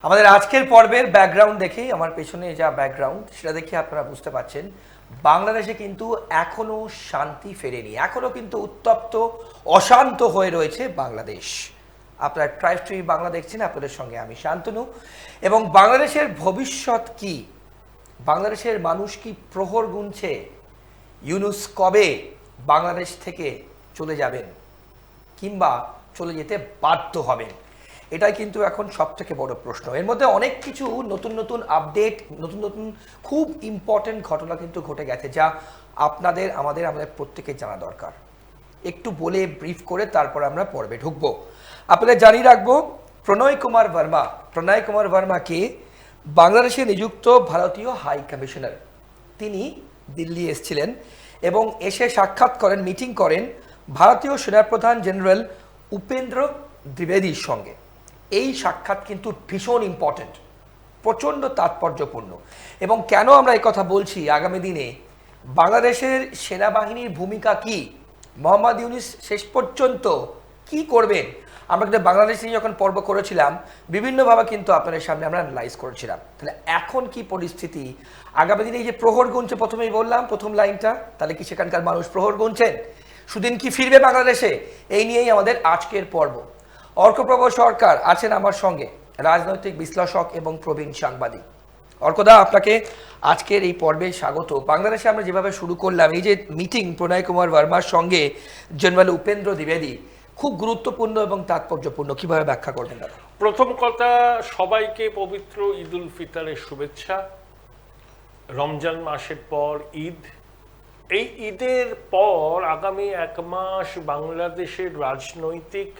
আমাদের আজকের পর্বের ব্যাকগ্রাউন্ড দেখেই আমার পেছনে যা ব্যাকগ্রাউন্ড সেটা দেখে আপনারা বুঝতে পারছেন বাংলাদেশে কিন্তু এখনো শান্তি ফেরেনি, এখনো কিন্তু উত্তপ্ত অশান্ত হয়ে রয়েছে বাংলাদেশ। আপনারা ট্রাইব টিভি বাংলা দেখছেন, আপনাদের সঙ্গে আমি শান্তনু। এবং বাংলাদেশের ভবিষ্যৎ কি? বাংলাদেশের মানুষ কি প্রহর গুনছে ইউনূস কবে বাংলাদেশ থেকে চলে যাবেন কিংবা চলে যেতে বাধ্য হবেন? এটাই কিন্তু এখন সব থেকে বড় প্রশ্ন। এর মধ্যে অনেক কিছু নতুন নতুন আপডেট, নতুন নতুন খুব ইম্পর্টেন্ট ঘটনা কিন্তু ঘটে গেছে, যা আপনাদের আমাদের প্রত্যেকের জানা দরকার। একটু বলে ব্রিফ করে তারপর আমরা পর্বে ঢুকবো। আপনাদের জানিয়ে রাখবো, প্রণয় কুমার ভার্মাকে বাংলাদেশে নিযুক্ত ভারতীয় হাই কমিশনার, তিনি দিল্লি এসেছিলেন এবং এসে সাক্ষাৎ করেন, মিটিং করেন ভারতীয় সেনাপ্রধান জেনারেল উপেন্দ্র দ্বিবেদীর সঙ্গে। এই সাক্ষাৎ কিন্তু ভীষণ ইম্পর্টেন্ট, প্রচণ্ড তাৎপর্যপূর্ণ। এবং কেন আমরা এই কথা বলছি, আগামী দিনে বাংলাদেশের সেনাবাহিনীর ভূমিকা কি, মোহাম্মদ ইউনূস শেষ পর্যন্ত কি করবেন, আমরা কিন্তু বাংলাদেশ নিয়ে যখন পর্ব করেছিলাম বিভিন্নভাবে কিন্তু আপনাদের সামনে আমরা অ্যানালাইজ করেছিলাম। তাহলে এখন কি পরিস্থিতি, আগামী দিনে এই যে প্রহর গুনছে, প্রথমেই বললাম প্রথম লাইনটা, তাহলে কি সেখানকার মানুষ প্রহর গুনছেন? সুদিন কি ফিরবে বাংলাদেশে? এই নিয়েই আমাদের আজকের পর্ব। অর্কপ্রভ সরকার আছেন আমার সঙ্গে, রাজনৈতিক বিশ্লেষক এবং প্রবীণ সাংবাদিক। অর্কদা, আপনাকে আজকের এই পর্বে স্বাগত। বাংলাদেশে আমরা যেভাবে শুরু করলাম, এই যে মিটিং প্রণয় কুমার ভার্মার সঙ্গে জেনারেল উপেন্দ্র দ্বিবেদী, খুব গুরুত্বপূর্ণ এবং তাৎপর্যপূর্ণ, কিভাবে ব্যাখ্যা করবেন দাদা? প্রথম কথা, সবাইকে পবিত্র ঈদ উল ফিতরের শুভেচ্ছা। রমজান মাসের পর ঈদ, এই ঈদের পর আগামী এক মাস বাংলাদেশের রাজনৈতিক,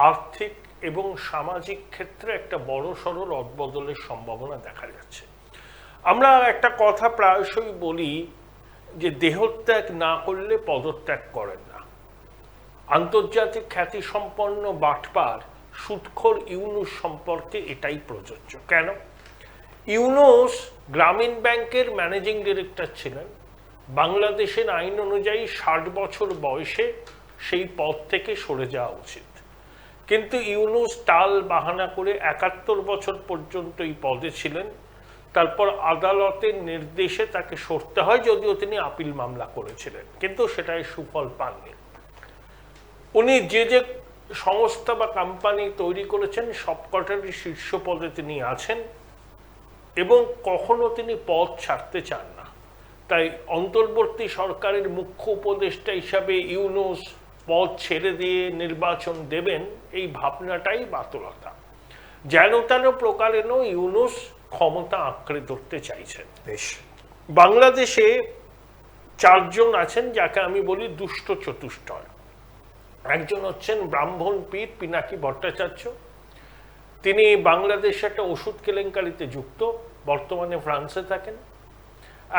আর্থিক এবং সামাজিক ক্ষেত্রে একটা বড়সড় রদবদলের সম্ভাবনা দেখা যাচ্ছে। আমরা একটা কথা প্রায়শই বলি যে দেহত্যাগ না করলে পদত্যাগ করেন না। আন্তর্জাতিক খ্যাতিসম্পন্ন বাটপার সুদখোর ইউনূস সম্পর্কে এটাই প্রযোজ্য। কেন? ইউনূস গ্রামীণ ব্যাংকের ম্যানেজিং ডিরেক্টর ছিলেন। বাংলাদেশের আইন অনুযায়ী 60 বছর বয়সে সেই পদ থেকে সরে যাওয়া উচিত, কিন্তু ইউনূস টাল বাহানা করে 71 বছর পর্যন্ত এই পদে ছিলেন। তারপর আদালতের নির্দেশে তাকে সরতে হয়, যদিও তিনি আপিল মামলা করেছিলেন, কিন্তু সেটাই সুফল পাননি। উনি যে যে সংস্থা বা কোম্পানি তৈরি করেছেন সবকটারই শীর্ষ পদে তিনি আছেন এবং কখনো তিনি পদ ছাড়তে চান না। তাই অন্তর্বর্তী সরকারের মুখ্য উপদেষ্টা হিসাবে ইউনূস পদ ছেড়ে দিয়ে নির্বাচন দেবেন, এই ভাবনাটাই বাতুলতা। যেন তেন প্রকারেণ ইউনূস ক্ষমতা আঁকড়ে ধরতে চাইছেন। বেশ, বাংলাদেশে 4 জন আছেন যাকে আমি বলি দুষ্ট চতুষ্টয়। একজন হচ্ছেন ব্রাহ্মণ পীর পিনাকি ভট্টাচার্য, তিনি বাংলাদেশে একটা ওষুধ কেলেঙ্কারিতে যুক্ত, বর্তমানে ফ্রান্সে থাকেন।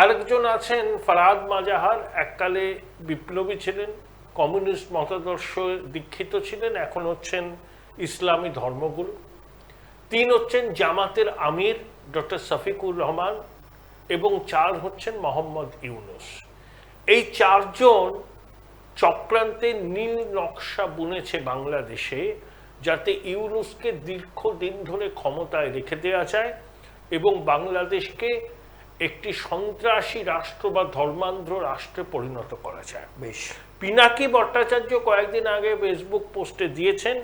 আরেকজন আছেন ফরহাদ মাজাহার, এককালে বিপ্লবী ছিলেন, কমিউনিস্ট মতাদর্শ দীক্ষিত ছিলেন, এখন হচ্ছেন ইসলামী ধর্মগুরু। 3 হচ্ছেন জামাতের আমির ডক্টর শফিকুর রহমান এবং 4 হচ্ছেন মোহাম্মদ ইউনূস। এই 4 জন চক্রান্তে নীল নকশা বুনেছে বাংলাদেশে, যাতে ইউনূসকে দীর্ঘদিন ধরে ক্ষমতায় রেখে দেওয়া যায় এবং বাংলাদেশকে একটি সন্ত্রাসী রাষ্ট্র বা ধর্মান্ধ রাষ্ট্রে পরিণত করা যায়। বেশ, পিনাকি ভট্টাচার্য কয়েকদিন আগে ফেসবুক পোস্টে দিয়েছেন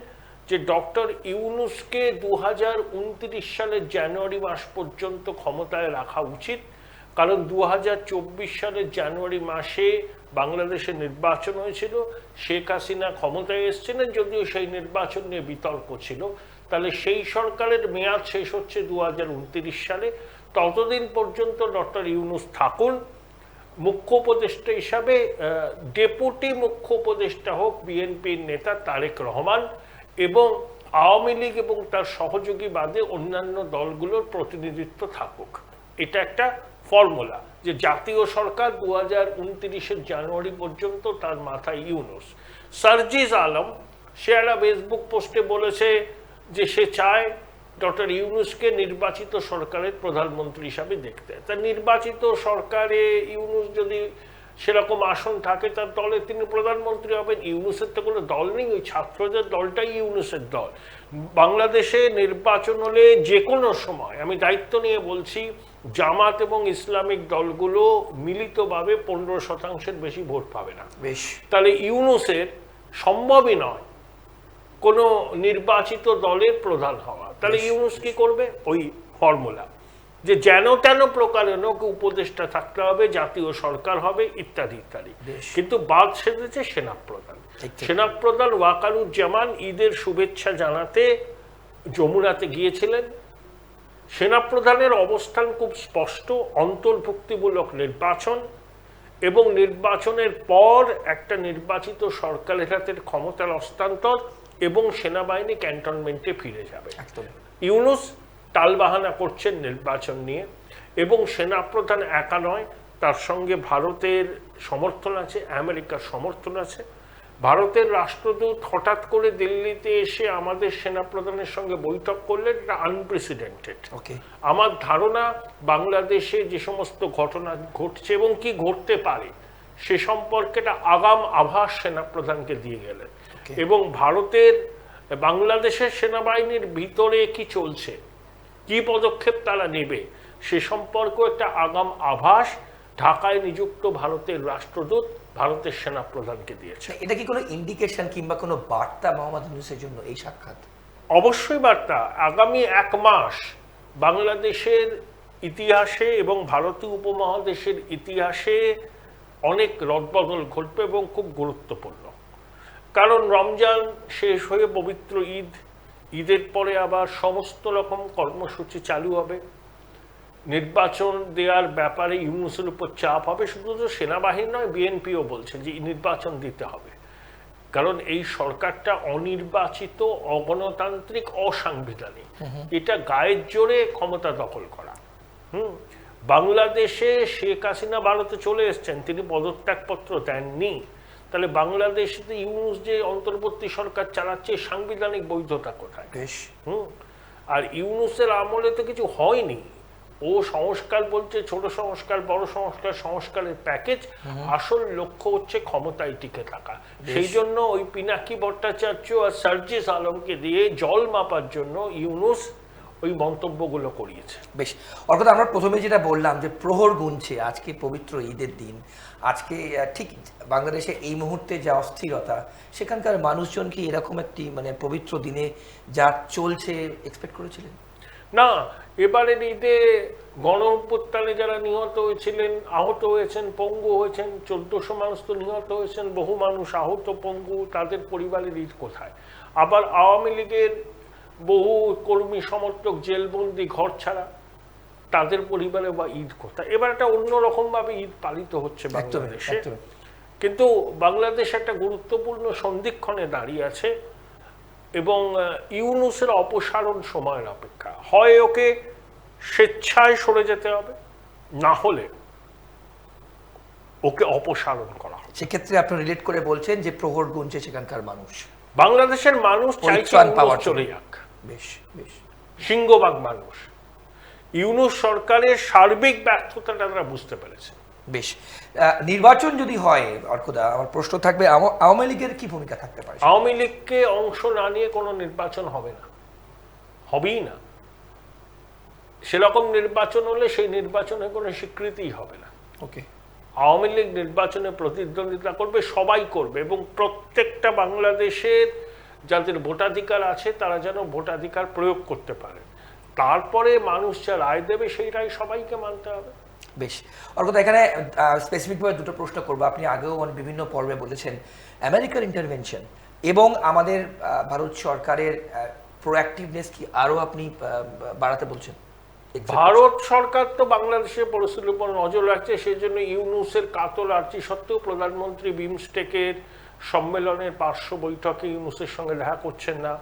যে ডক্টর ইউনূসকে 2029 সালের জানুয়ারি মাস পর্যন্ত ক্ষমতায় রাখা উচিত, কারণ 2024 সালের জানুয়ারি মাসে বাংলাদেশে নির্বাচন হয়েছিল, শেখ হাসিনা ক্ষমতায় এসেছিলেন, যদিও সেই নির্বাচন নিয়ে বিতর্ক ছিল। তাহলে সেই সরকারের মেয়াদ শেষ হচ্ছে 2029 সালে, ততদিন পর্যন্ত ডক্টর ইউনূস থাকুন। মুখ্য উপদেষ্টা হিসাবে ডেপুটি মুখ্য উপদেষ্টা হোক বিএনপির নেতা তারেক রহমান, এবং আওয়ামী লীগ এবং তার সহযোগী বাদে অন্যান্য দলগুলোর প্রতিনিধিত্ব থাকুক। এটা একটা ফর্মুলা যে জাতীয় সরকার 2029 জানুয়ারি পর্যন্ত, তার মাথায় ইউনূস। সার্জিস আলম, সে একটা ফেসবুক পোস্টে বলেছে যে সে চায় ডক্টর ইউনূসকে নির্বাচিত সরকারের প্রধানমন্ত্রী হিসাবে দেখতে। তা নির্বাচিত সরকারে ইউনূস যদি সেরকম আসন থাকে তার দলে তিনি প্রধানমন্ত্রী হবেন। ইউনূসের তো কোনো দল নেই, ওই ছাত্রদের দলটাই ইউনূসের দল। বাংলাদেশে নির্বাচন হলে যে কোনো সময়, আমি দায়িত্ব নিয়ে বলছি, জামাত এবং ইসলামিক দলগুলো মিলিতভাবে 15% বেশি ভোট পাবে না। বেশ, তাহলে ইউনূসের সম্ভবই নয় কোনো নির্বাচিত দলের প্রধান হওয়া। তাহলে ইউনূস কি করবে? ওই ফর্মুলা যে যেন তেন প্রকারেণ উপদেষ্টা থাকতে হবে, জাতীয় সরকার হবে, ইত্যাদি ইত্যাদি। কিন্তু বাদ সেধেছে সেনাপ্রধান। সেনাপ্রধান ওয়াকারুজ্জামান ঈদের শুভেচ্ছা জানাতে যমুনাতে গিয়েছিলেন। সেনাপ্রধানের অবস্থান খুব স্পষ্ট, অন্তর্ভুক্তিমূলক নির্বাচন এবং নির্বাচনের পর একটা নির্বাচিত সরকারের হাতের ক্ষমতার হস্তান্তর এবং সেনাবাহিনী ক্যান্টনমেন্টে ফিরে যাবে। ইউনূস টালবাহানা করছেন নির্বাচন নিয়ে, এবং সেনাপ্রধান একা নয়, তার সঙ্গে ভারতের সমর্থন আছে, আমেরিকার সমর্থন আছে। ভারতের রাষ্ট্রদূত হঠাৎ করে দিল্লিতে এসে আমাদের সেনাপ্রধানের সঙ্গে বৈঠক করলেন, এটা আনপ্রেসিডেন্টেড। আমার ধারণা বাংলাদেশে যে সমস্ত ঘটনা ঘটছে এবং কি ঘটতে পারে সে সম্পর্কে একটা আগাম আভাস সেনাপ্রধানকে দিয়ে গেলেন। এবং ভারতের বাংলাদেশের সেনাবাহিনীর ভিতরে কি চলছে, কি পদক্ষেপ তারা নেবে সে সম্পর্কে একটা আগাম আভাস ঢাকায় নিযুক্ত ভারতের রাষ্ট্রদূত ভারতের সেনাপ্রধানকে দিয়েছে। এটা কি কোনো ইন্ডিকেশন কিংবা কোনো বার্তা মোহাম্মদ ইউনূসের জন্য এই সাক্ষাৎ? অবশ্যই বার্তা। আগামী 1 মাস বাংলাদেশের ইতিহাসে এবং ভারতীয় উপমহাদেশের ইতিহাসে অনেক রদবদল ঘটবে এবং খুব গুরুত্বপূর্ণ। কারণ রমজান শেষ হয়ে পবিত্র ঈদ, ঈদের পরে আবার সমস্ত রকম কর্মসূচি চালু হবে। নির্বাচন দেওয়ার ব্যাপারে ইউনূসের উপর চাপ হবে। শুধু তো সেনাবাহিনী নয়, বিএনপিও বলছে যে নির্বাচন দিতে হবে, কারণ এই সরকারটা অনির্বাচিত, অগণতান্ত্রিক, অসাংবিধানিক। এটা গায়ের জোরে ক্ষমতা দখল করা। বাংলাদেশে শেখ হাসিনা ভারতে চলে এসছেন, তিনি পদত্যাগপত্র দেননি। তাহলে বাংলাদেশে ইউনূস যে অন্তর্বর্তী সরকার চালাচ্ছে, সাংবিধানিক বৈধতা কোথায়? আর ইউনূসের আমলে তো কিছু হয়নি। ও সংস্কার বলছে, ছোট সংস্কার, বড় সংস্কার, সংস্কারের প্যাকেজ। আসল লক্ষ্য হচ্ছে ক্ষমতায় টিকে থাকা। সেই জন্য ওই পিনাকি ভট্টাচার্য আর সার্জিস আলমকে দিয়ে জল মাপার জন্য ইউনূস ওই মন্তব্যগুলো করিয়েছে। বেশ, অর্থাৎ আমরা প্রথমে যেটা বললাম যে প্রহর গুনছে, আজকে পবিত্র ঈদের দিন, আজকে ঠিক বাংলাদেশে এই মুহূর্তে যা অস্থিরতা, সেখানকার মানুষজন কি এরকম একটি মানে পবিত্র দিনে যা চলছে এক্সপেক্ট করেছিলেন? না, এবারের ঈদে গণ অভ্যুত্থানে যারা নিহত হয়েছিলেন, আহত হয়েছেন, পঙ্গু হয়েছেন, 1400 মানুষ তো নিহত হয়েছেন, বহু মানুষ আহত, পঙ্গু, তাদের পরিবারের ঈদ কোথায়? আবার আওয়ামী লীগের বহু কর্মী সমর্থক জেলবন্দি, ঘর ছাড়া, তাদের পরিবারে বা ঈদ কোথায়? এবার একটা অন্যরকম ভাবে ঈদ পালিত হচ্ছে বাংলাদেশে। কিন্তু বাংলাদেশ একটা গুরুত্বপূর্ণ সন্ধিক্ষণে দাঁড়িয়ে আছে এবং ইউনূসের অপসারণ সময়ের অপেক্ষা। হয় ওকে স্বেচ্ছায় সরে যেতে হবে, না হলে ওকে অপসারণ করা হবে। সেক্ষেত্রে আপনি রিলেট করে বলছেন যে প্রহর গুনছে সেখানকার মানুষ, বাংলাদেশের মানুষ চাইছে ইউনূস চলে যাক। বেশ বেশ, সিংহভাগ মানুষ ইউনূস সরকারের সার্বিক ব্যর্থতাটা তারা বুঝতে পেরেছে। বেশ, নির্বাচন যদি হয় অর্কদা, আমার প্রশ্ন থাকবে আওয়ামী লীগের কি ভূমিকা থাকতে পারে? আওয়ামী লীগকে অংশ না নিয়ে কোনো নির্বাচন হবে না, হবেই না। সেরকম নির্বাচন হলে সেই নির্বাচনে কোনো স্বীকৃতিই হবে না। ওকে, আওয়ামী লীগ নির্বাচনে প্রতিদ্বন্দ্বিতা করবে, সবাই করবে, এবং প্রত্যেকটা বাংলাদেশের যাদের ভোটাধিকার আছে তারা যেন ভোটাধিকার প্রয়োগ করতে পারে। তারপরে মানুষ যা রায় দেবে সেই রায় সবাইকে মানতে হবে। বেশ, অর্কদা, এখানে স্পেসিফিকভাবে দুটো প্রশ্ন করবো। আপনি আগেও বিভিন্ন পর্বে বলেছেন আমেরিকার ইন্টারভেনশন এবং আমাদের ভারত সরকারের প্রোঅ্যাক্টিভনেস কি আরো আপনি বাড়াতে বলছেন? ভারত সরকার তো বাংলাদেশের পরিস্থিতির উপর নজর রাখছে, সেই জন্য ইউনূসের কাতর আর্জি সত্ত্বেও প্রধানমন্ত্রী বিমস্টেকের সম্মেলনের পার্শ্ব বৈঠকে ইউনূসের সঙ্গে দেখা করছেন না।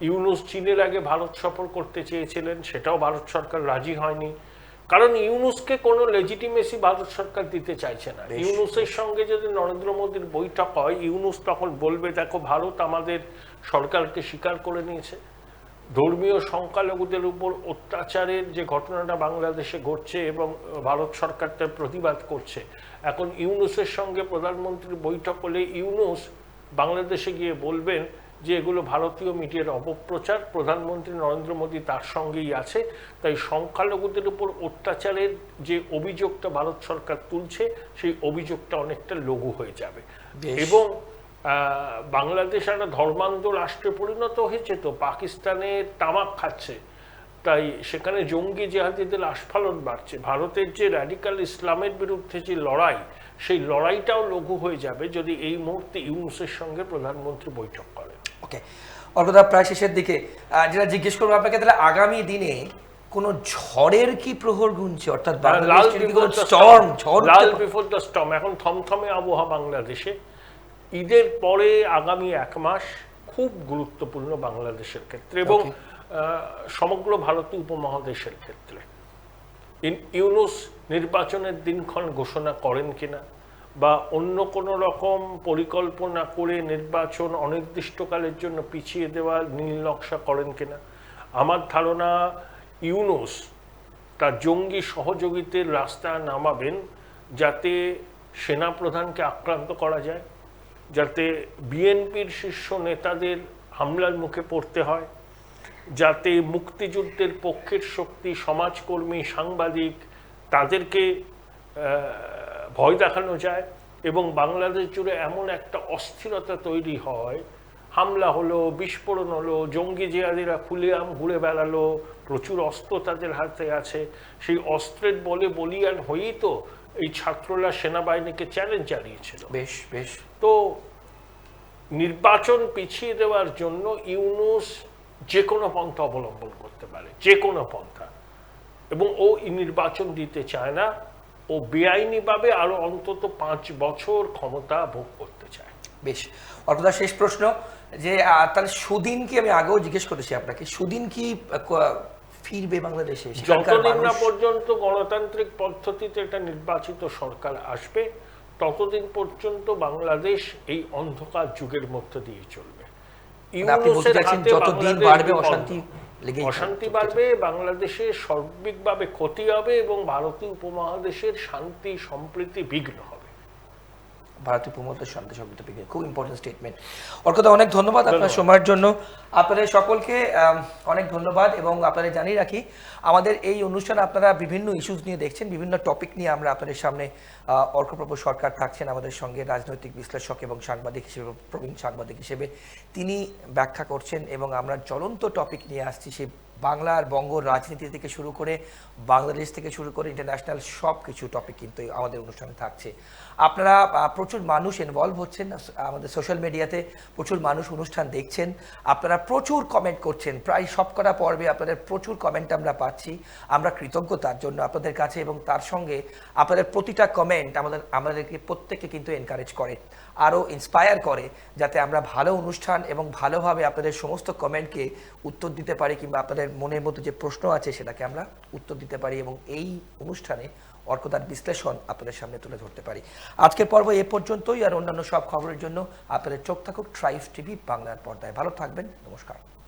ইউনূস চীনের আগে ভারত সফর করতে চেয়েছিলেন, সেটাও ভারত সরকার রাজি হয়নি, কারণ ইউনূসকে কোনো লেজিটিমেসি ভারত সরকার দিতে চাইছে না। ইউনূসের সঙ্গে যদি নরেন্দ্র মোদীর বৈঠক হয়, ইউনূস তখন বলবে দেখো ভারত আমাদের সরকারকে স্বীকার করে নিয়েছে, ধর্মীয় সংখ্যালঘুদের উপর অত্যাচারের যে ঘটনাটা বাংলাদেশে ঘটছে এবং ভারত সরকার তার প্রতিবাদ করছে, এখন ইউনূসের সঙ্গে প্রধানমন্ত্রীর বৈঠক হলে ইউনূস বাংলাদেশে গিয়ে বলবেন যে এগুলো ভারতীয় মিডিয়ার অপপ্রচার, প্রধানমন্ত্রী নরেন্দ্র মোদী তার সঙ্গেই আছে, তাই সংখ্যালঘুদের উপর অত্যাচারের যে অভিযোগটা ভারত সরকার তুলছে সেই অভিযোগটা অনেকটা লঘু হয়ে যাবে। এবং বাংলাদেশ একটা ধর্মান্ধ রাষ্ট্রে পরিণত হয়েছে, তো পাকিস্তানে তামাক খাচ্ছে, তাই সেখানে জঙ্গি জেহাদিদের আস্ফালন বাড়ছে। ভারতের যে র্যাডিক্যাল ইসলামের বিরুদ্ধে যে লড়াই, সেই লড়াইটাও লঘু হয়ে যাবে যদি এই মুহূর্তে ইউনূসের সঙ্গে প্রধানমন্ত্রী বৈঠক করে। ওকে, অল্পদা প্রায় শেষের দিকে যেটা জিজ্ঞেস করবো আপনাকে, তাহলে আগামী দিনে কোনো ঝড়ের কি প্রহর গুনছে, অর্থাৎ লাল বিফোর দ্য স্টর্ম। এখন থমথমে আবহাওয়া বাংলাদেশে। ঈদের পরে আগামী 1 মাস খুব গুরুত্বপূর্ণ বাংলাদেশের ক্ষেত্রে এবং সমগ্র ভারতীয় উপমহাদেশের ক্ষেত্রে। ইউনূস নির্বাচনের দিনক্ষণ ঘোষণা করেন কিনা বা অন্য কোনো রকম পরিকল্পনা করে নির্বাচন অনির্দিষ্টকালের জন্য পিছিয়ে দেওয়ার নীল নকশা করেন কিনা, আমার ধারণা ইউনূস তার জঙ্গি সহযোগীদের রাস্তায় নামাবেন যাতে সেনাপ্রধানকে আক্রান্ত করা যায়, যাতে বিএনপির শীর্ষ নেতাদের হামলার মুখে পড়তে হয়, যাতে মুক্তিযুদ্ধের পক্ষের শক্তি, সমাজকর্মী, সাংবাদিক তাদেরকে ভয় দেখানো যায় এবং বাংলাদেশ জুড়ে এমন একটা অস্থিরতা তৈরি হয়, হামলা হলো, বিস্ফোরণ হলো, জঙ্গি জিহাদিরা খুলেআম ঘুরে বেড়ালো, প্রচুর অস্ত্র তাদের হাতে আছে, সেই অস্ত্রের বলে বলিয়ান হয়েই তো এই ছাত্ররা সেনাবাহিনীকে চ্যালেঞ্জ জানিয়েছিল। বেশ বেশ। তো নির্বাচন পিছিয়ে দেওয়ার জন্য ইউনূস যে কোনো পন্থা অবলম্বন করতে পারে, যে কোনো পন্থা, এবং ও নির্বাচন দিতে চায় না। ও বেআইনিভাবে আরো অন্তত 5 বছর ক্ষমতা ভোগ করতে চায়। বেশ, অর্থাৎ শেষ প্রশ্ন যে তাহলে সুদিন কি, আমি আগেও জিজ্ঞেস করেছি আপনাকে, সুদিন কি ফিরবে বাংলাদেশে? যতদিন না পর্যন্ত গণতান্ত্রিক পদ্ধতিতে একটা নির্বাচিত সরকার আসবে ততদিন পর্যন্ত বাংলাদেশ এই অন্ধকার যুগের মধ্য দিয়ে চলবে। যতদিন বাড়বে অশান্তি বাড়বে, বাংলাদেশের সার্বিকভাবে ক্ষতি হবে এবং ভারতীয় উপমহাদেশের শান্তি সম্প্রীতি বিঘ্ন হবে। ভারতীয় উপমহাদেশের শান্তি সম্প্রীতি বিঘ্ন, খুব ইম্পর্টেন্ট স্টেটমেন্ট। অর্কদা, অনেক ধন্যবাদ আপনার সময়ের জন্য। আপনাদের সকলকে অনেক ধন্যবাদ এবং আপনাদের জানিয়ে রাখি আমাদের এই অনুষ্ঠানে আপনারা বিভিন্ন ইস্যুস নিয়ে দেখছেন, বিভিন্ন টপিক নিয়ে আমরা আপনাদের সামনে অর্কপ্রভ সরকার থাকছেন আমাদের সঙ্গে, রাজনৈতিক বিশ্লেষক এবং সাংবাদিক হিসেবে, প্রবীণ সাংবাদিক হিসেবে তিনি ব্যাখ্যা করছেন এবং আমরা জ্বলন্ত টপিক নিয়ে আসছি, সেই বাংলার বঙ্গ রাজনীতি থেকে শুরু করে বাংলাদেশ থেকে শুরু করে ইন্টারন্যাশনাল সব কিছু টপিক কিন্তু আমাদের অনুষ্ঠানে থাকছে। আপনারা প্রচুর মানুষ ইনভলভ হচ্ছেন আমাদের সোশ্যাল মিডিয়াতে, প্রচুর মানুষ অনুষ্ঠান দেখছেন, আপনারা প্রচুর কমেন্ট করছেন, প্রায় সবকটা পর্বে আপনাদের প্রচুর কমেন্ট আমরা পাচ্ছি, আমরা কৃতজ্ঞ তার জন্য আপনাদের কাছে। এবং তার সঙ্গে আপনাদের প্রতিটা কমেন্ট আমাদেরকে প্রত্যেককে কিন্তু এনকারেজ করে, আরও ইন্সপায়ার করে, যাতে আমরা ভালো অনুষ্ঠান এবং ভালোভাবে আপনাদের সমস্ত কমেন্টকে উত্তর দিতে পারি, কিংবা আপনাদের মনের মধ্যে যে প্রশ্ন আছে সেটাকে আমরা উত্তর দিতে পারি এবং এই অনুষ্ঠানে অর্কদার বিশ্লেষণ আপনাদের সামনে তুলে ধরতে পারি। আজকের পর্ব এ পর্যন্তই, আর অন্যান্য সব খবরের জন্য আপনাদের চোখ থাকুক ট্রাইবস টিভি বাংলার পর্দায়। ভালো থাকবেন, নমস্কার।